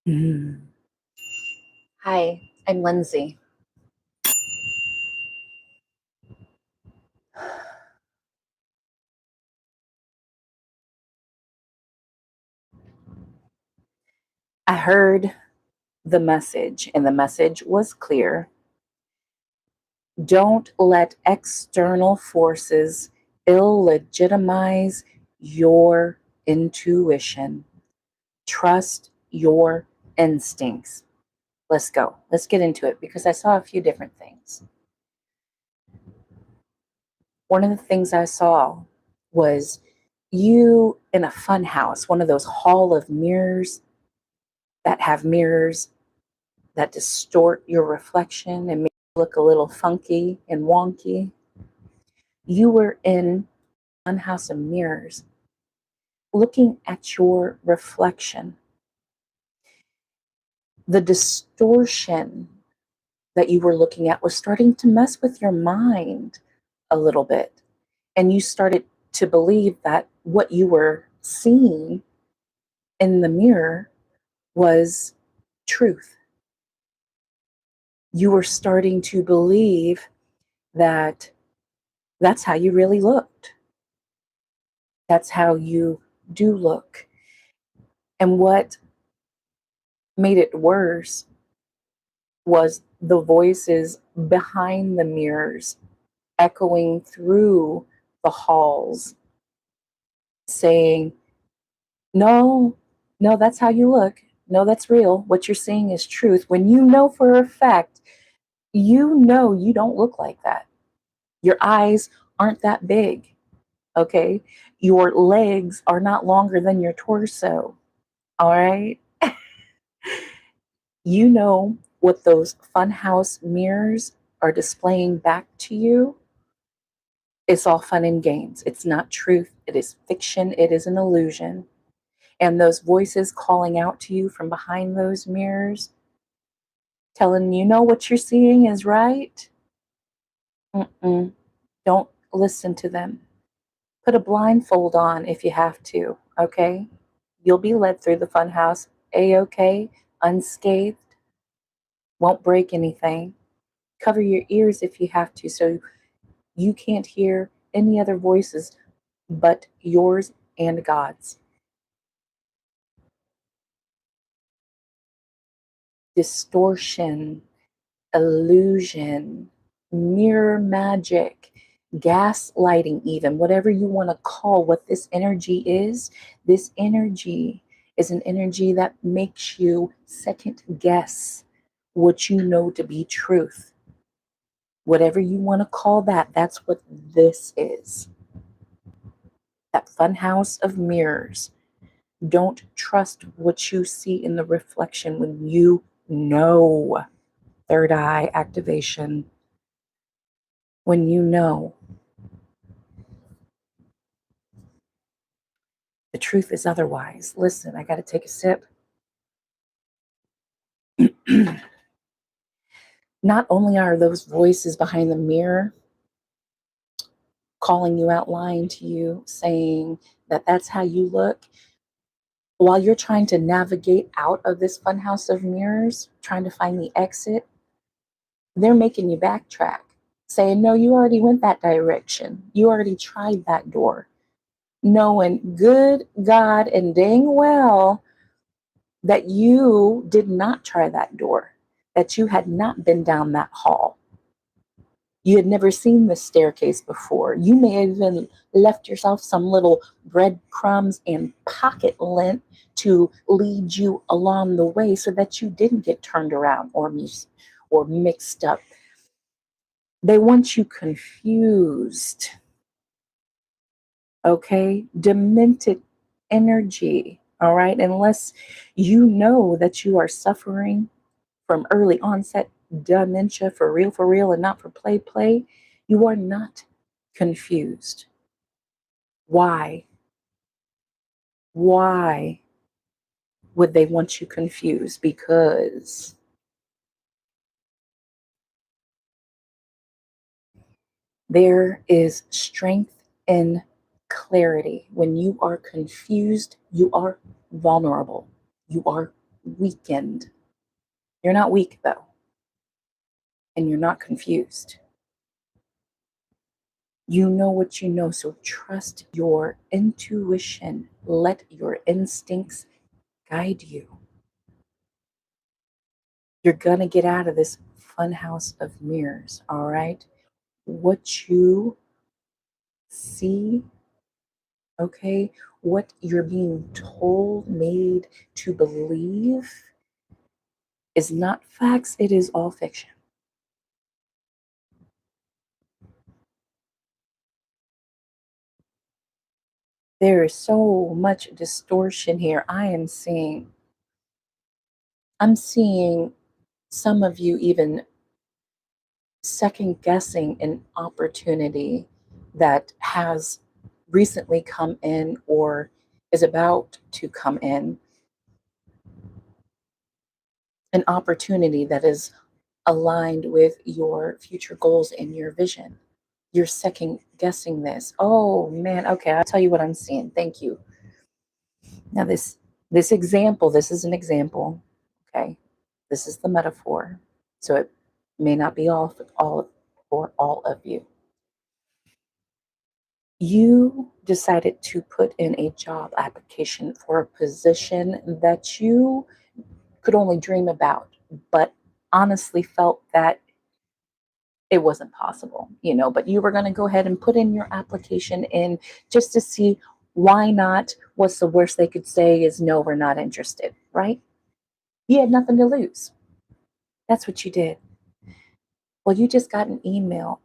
Mm. Hi, I'm Lindsay. I heard the message, and the message was clear. Don't let external forces illegitimize your intuition. Trust your instincts. Let's go. Let's get into it because I saw a few different things. One of the things I saw was you in a fun house, one of those hall of mirrors that have mirrors that distort your reflection and make you look a little funky and wonky. You were in one house of mirrors looking at your reflection. The distortion that you were looking at was starting to mess with your mind a little bit. And you started to believe that what you were seeing in the mirror was truth. You were starting to believe that that's how you really looked. That's how you do look. And what made it worse was the voices behind the mirrors echoing through the halls saying, no, no, that's how you look. No, that's real. What you're seeing is truth. When you know for a fact, you know you don't look like that. Your eyes aren't that big, okay? Your legs are not longer than your torso, all right? You know what those funhouse mirrors are displaying back to you. It's all fun and games. It's not truth. It is fiction. It is an illusion. And those voices calling out to you from behind those mirrors, telling you know what you're seeing is right. Mm-mm. Don't listen to them. Put a blindfold on if you have to, okay? You'll be led through the funhouse A-OK, unscathed, won't break anything. Cover your ears if you have to so you can't hear any other voices but yours and God's. Distortion, illusion, mirror magic, gaslighting, even whatever you want to call what this energy is. This energy is an energy that makes you second guess what you know to be truth. Whatever you want to call that, that's what this is. That funhouse of mirrors. Don't trust what you see in the reflection when you know. Third eye activation. When you know the truth is otherwise. Listen, I got to take a sip. Not only are those voices behind the mirror calling you out, lying to you, saying that that's how you look, while you're trying to navigate out of this funhouse of mirrors, trying to find the exit, they're making you backtrack, saying, no, you already went that direction. You already tried that door. Knowing good God and dang well that you did not try that door, that you had not been down that hall. You had never seen the staircase before. You may have even left yourself some little breadcrumbs and pocket lint to lead you along the way so that you didn't get turned around or mixed up. They want you confused, okay? Demented energy, all right? Unless you know that you are suffering from early onset dementia for real, and not for play, you are not confused. Why? Why would they want you confused? Because there is strength in clarity. When you are confused, you are vulnerable. You are weakened. You're not weak, though, and you're not confused. You know what you know, so trust your intuition. Let your instincts guide you. You're going to get out of this fun house of mirrors, all right? What you see, okay, what you're being told, made to believe is not facts, it is all fiction. There is so much distortion here. I'm seeing some of you even second guessing an opportunity that has recently come in or is about to come in, an opportunity that is aligned with your future goals and your vision. You're second guessing this. Oh man, okay, I'll tell you what I'm seeing. Thank you. Now this is an example, okay? This is the metaphor. So it may not be all for all of you. You decided to put in a job application for a position that you could only dream about, but honestly felt that it wasn't possible, but you were going to go ahead and put in your application in just to see why not. What's the worst they could say is no, we're not interested, right? You had nothing to lose. That's what you did. Well, you just got an email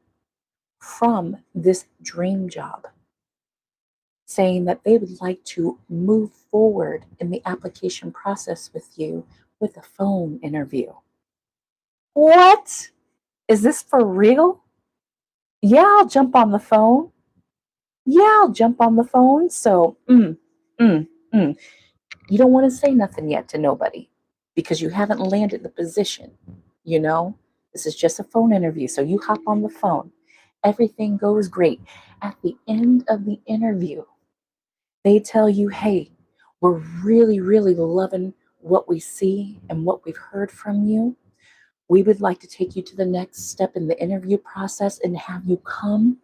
from this dream job saying that they would like to move forward in the application process with you with a phone interview. What? Is this for real? Yeah, I'll jump on the phone. Yeah, I'll jump on the phone. So, mm, mm. You don't want to say nothing yet to nobody because you haven't landed the position. You know, this is just a phone interview. So you hop on the phone. Everything goes great. At the end of the interview, they tell you, hey, we're really, really loving what we see and what we've heard from you. We would like to take you to the next step in the interview process and have you come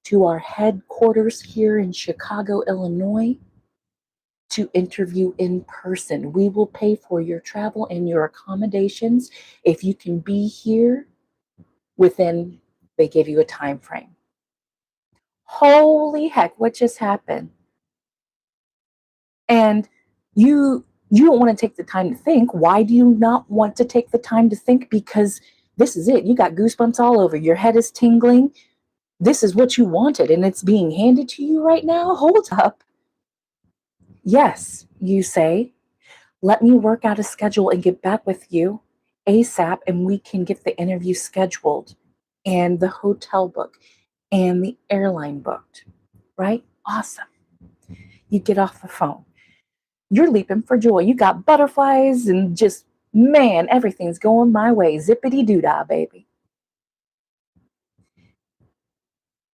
to our headquarters here in Chicago, Illinois, to interview in person. We will pay for your travel and your accommodations if you can be here within, they give you a time frame. Holy heck, what just happened? And you don't want to take the time to think. Why do you not want to take the time to think? Because this is it. You got goosebumps all over. Your head is tingling. This is what you wanted and it's being handed to you right now. Hold up. Yes, you say, let me work out a schedule and get back with you ASAP and we can get the interview scheduled and the hotel book and the airline booked, right? Awesome. You get off the phone. You're leaping for joy. You got butterflies and just, man, everything's going my way. Zippity doo dah, baby.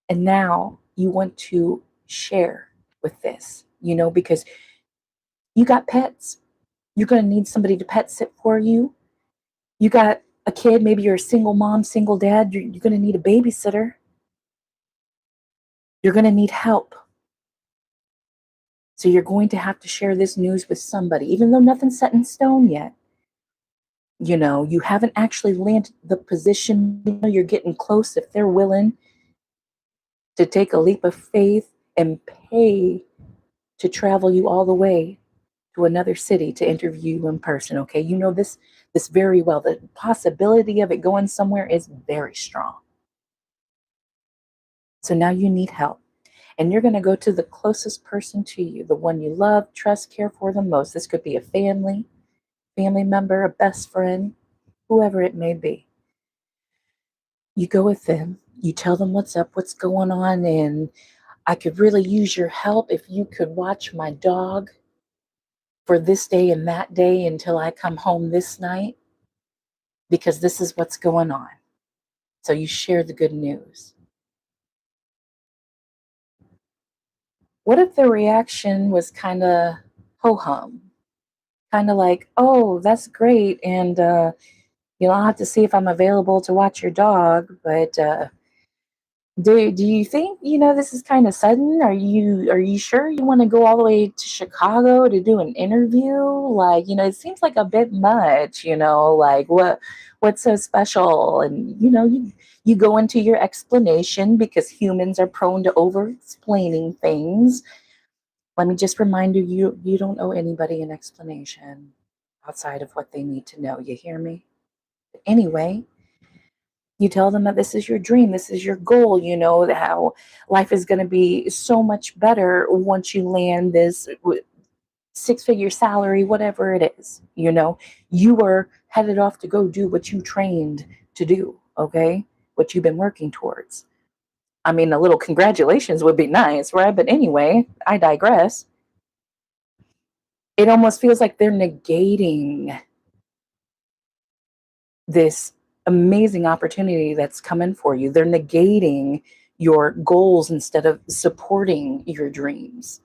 And now you want to share with this, because you got pets. You're going to need somebody to pet sit for you. You got a kid, maybe you're a single mom, single dad. You're going to need a babysitter. You're going to need help. So you're going to have to share this news with somebody, even though nothing's set in stone yet. You haven't actually landed the position. You're getting close if they're willing to take a leap of faith and pay to travel you all the way to another city to interview you in person. Okay, you know this very well. The possibility of it going somewhere is very strong. So now you need help. And you're going to go to the closest person to you, the one you love, trust, care for the most. This could be a family member, a best friend, whoever it may be. You go with them, you tell them what's up, what's going on, and I could really use your help if you could watch my dog for this day and that day until I come home this night, because this is what's going on. So you share the good news. What if the reaction was kind of ho hum? kind of like, oh, that's great. And, I'll have to see if I'm available to watch your dog. But do you think, this is kind of sudden? Are you sure you want to go all the way to Chicago to do an interview? Like, it seems like a bit much, like what's so special? And you go into your explanation because humans are prone to over explaining things. Let me just remind you, you don't owe anybody an explanation outside of what they need to know. You hear me? Anyway, you tell them that this is your dream, this is your goal, how life is going to be so much better once you land this six-figure salary, whatever it is. You were headed off to go do what you trained to do, okay? What you've been working towards. I mean, a little congratulations would be nice, right? But anyway, I digress. It almost feels like they're negating this amazing opportunity that's coming for you. They're negating your goals instead of supporting your dreams.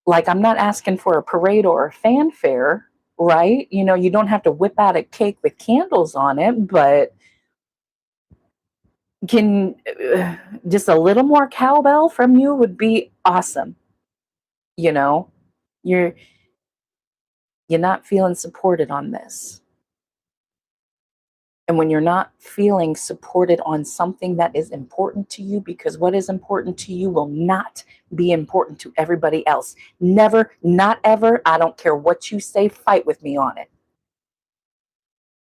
Like, I'm not asking for a parade or a fanfare, right? You don't have to whip out a cake with candles on it, but can just a little more cowbell from you would be awesome. You know, you're you're not feeling supported on this. And when you're not feeling supported on something that is important to you, because what is important to you will not be important to everybody else. Never, not ever. I don't care what you say, fight with me on it.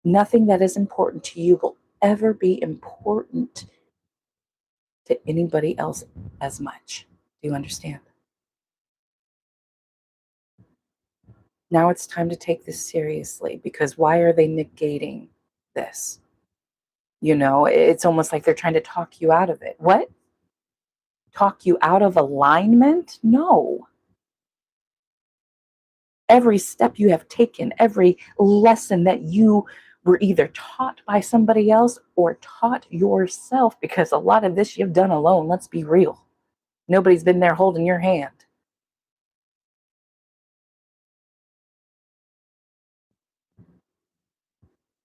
Nothing that is important to you will ever be important to anybody else as much. Do you understand? Now it's time to take this seriously, because why are they negating this? It's almost like they're trying to talk you out of it. What? Talk you out of alignment? No. Every step you have taken, every lesson that you were either taught by somebody else or taught yourself, because a lot of this you've done alone, let's be real. Nobody's been there holding your hand.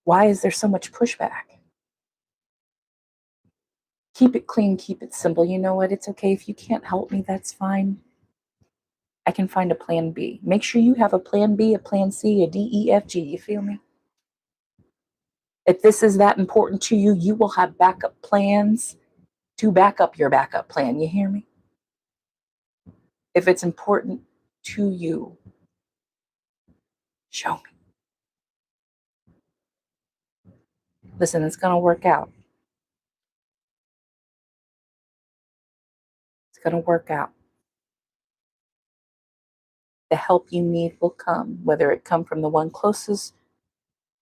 Why is there so much pushback? Keep it clean, keep it simple. You know what? It's okay. If you can't help me, that's fine. I can find a plan B. Make sure you have a plan B, a plan C, a D, E, F, G. You feel me? If this is that important to you, you will have backup plans to back up your backup plan. You hear me? If it's important to you, show me. Listen, it's going to work out. It's going to work out. The help you need will come, whether it come from the one closest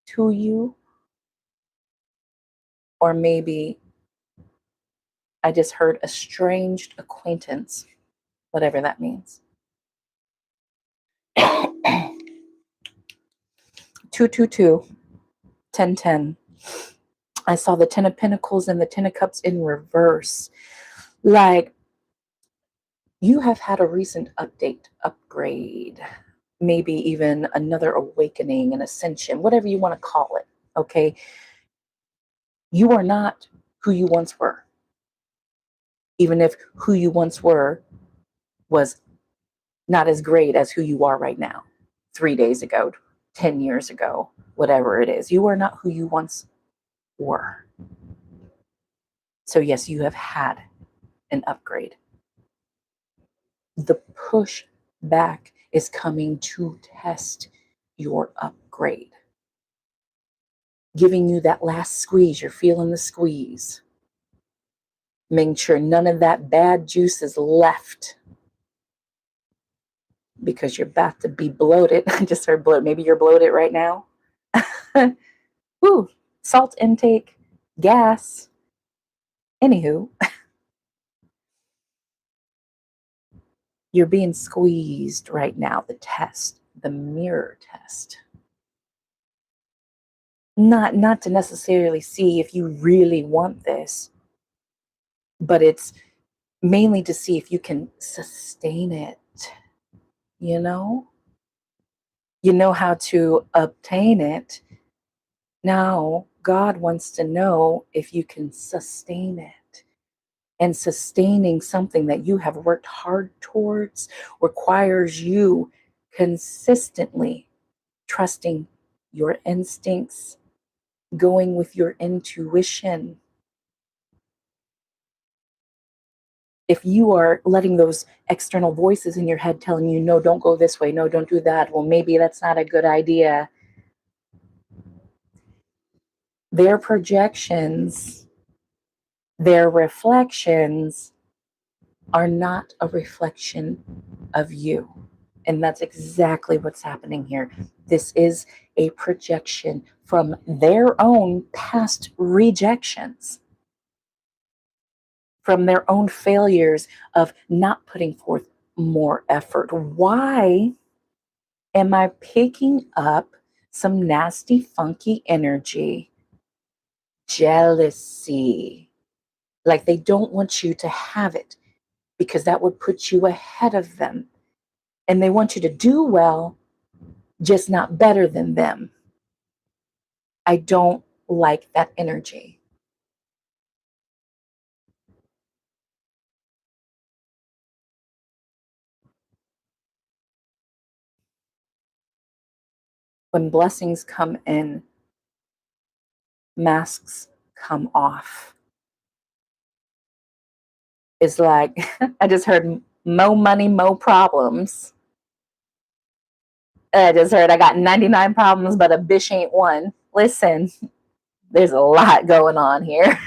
to you, or maybe I just heard estranged acquaintance, whatever that means. 222, 1010. I saw the Ten of Pentacles and the Ten of Cups in reverse. Like, you have had a recent upgrade, maybe even another awakening, an ascension, whatever you want to call it. Okay. You are not who you once were. Even if who you once were was not as great as who you are right now, 3 days ago, 10 years ago, whatever it is. You are not who you once were. So, yes, you have had an upgrade. The push back is coming to test your upgrade, giving you that last squeeze. You're feeling the squeeze, making sure none of that bad juice is left, because you're about to be bloated. I just heard bloated. Maybe you're bloated right now. Woo, salt intake, gas. Anywho, you're being squeezed right now. The test, the mirror test. Not to necessarily see if you really want this, but it's mainly to see if you can sustain it. You You know how to obtain it. Now, God wants to know if you can sustain it. And sustaining something that you have worked hard towards requires you consistently trusting your instincts, going with your intuition. If you are letting those external voices in your head telling you, no, don't go this way, no, don't do that, well, maybe that's not a good idea, their projections, their reflections are not a reflection of you. And that's exactly what's happening here. This is a projection from their own past rejections, from their own failures of not putting forth more effort. Why am I picking up some nasty, funky energy? Jealousy. Like they don't want you to have it because that would put you ahead of them. And they want you to do well, just not better than them. I don't like that energy. When blessings come in, masks come off. It's like, I just heard mo money, mo problems. I just heard I got 99 problems, but a bitch ain't one. Listen, there's a lot going on here.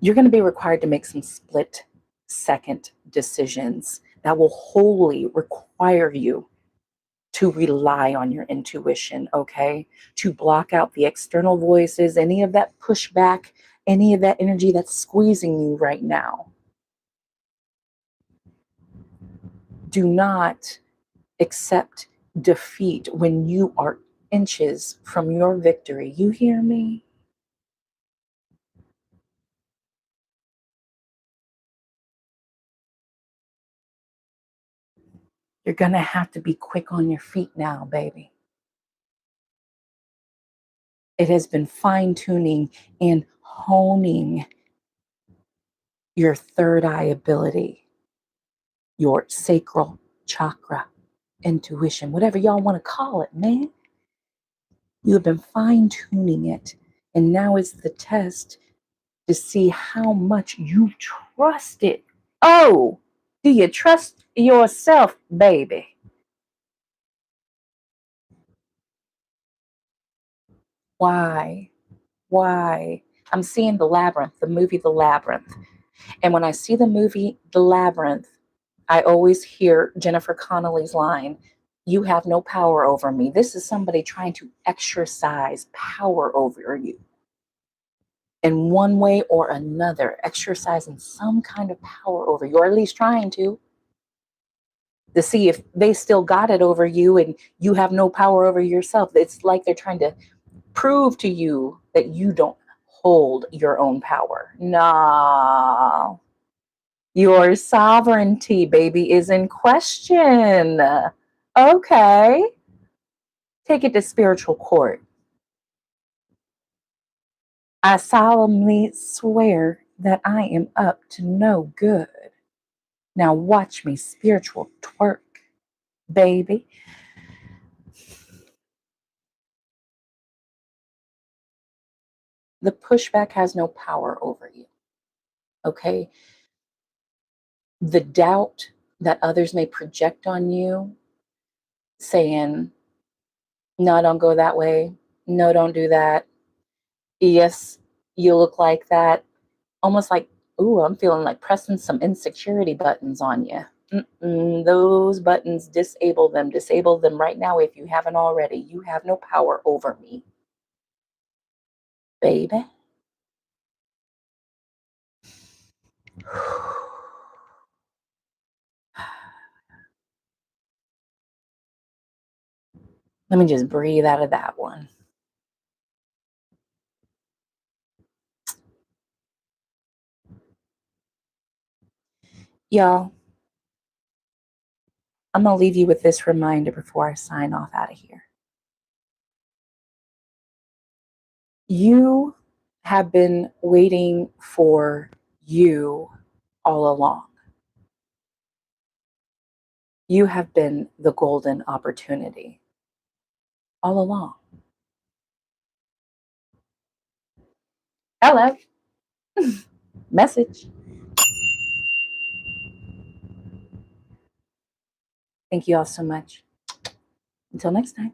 You're going to be required to make some split second decisions that will wholly require you to rely on your intuition, okay? To block out the external voices, any of that pushback, any of that energy that's squeezing you right now. Do not accept defeat when you are inches from your victory. You hear me? You're going to have to be quick on your feet now, baby. It has been fine tuning and honing your third eye ability, your sacral chakra, intuition, whatever y'all want to call it, man. You have been fine tuning it. And now is the test to see how much you trust it. Oh, do you trust yourself, baby? Why? Why? I'm seeing The Labyrinth, the movie The Labyrinth. And when I see the movie The Labyrinth, I always hear Jennifer Connelly's line, "You have no power over me." This is somebody trying to exercise power over you in one way or another, exercising some kind of power over you, or at least trying to see if they still got it over you and you have no power over yourself. It's like they're trying to prove to you that you don't hold your own power. No. Your sovereignty, baby, is in question. Okay. Take it to spiritual court. I solemnly swear that I am up to no good. Now watch me spiritual twerk, baby. The pushback has no power over you. Okay. The doubt that others may project on you, saying, no, don't go that way. No, don't do that. Yes, you look like that. Almost like, ooh, I'm feeling like pressing some insecurity buttons on you. Those buttons, disable them. Disable them right now if you haven't already. You have no power over me, baby. Let me just breathe out of that one. Y'all, I'm going to leave you with this reminder before I sign off out of here. You have been waiting for you all along. You have been the golden opportunity all along. Hello. Message. Thank you all so much. Until next time.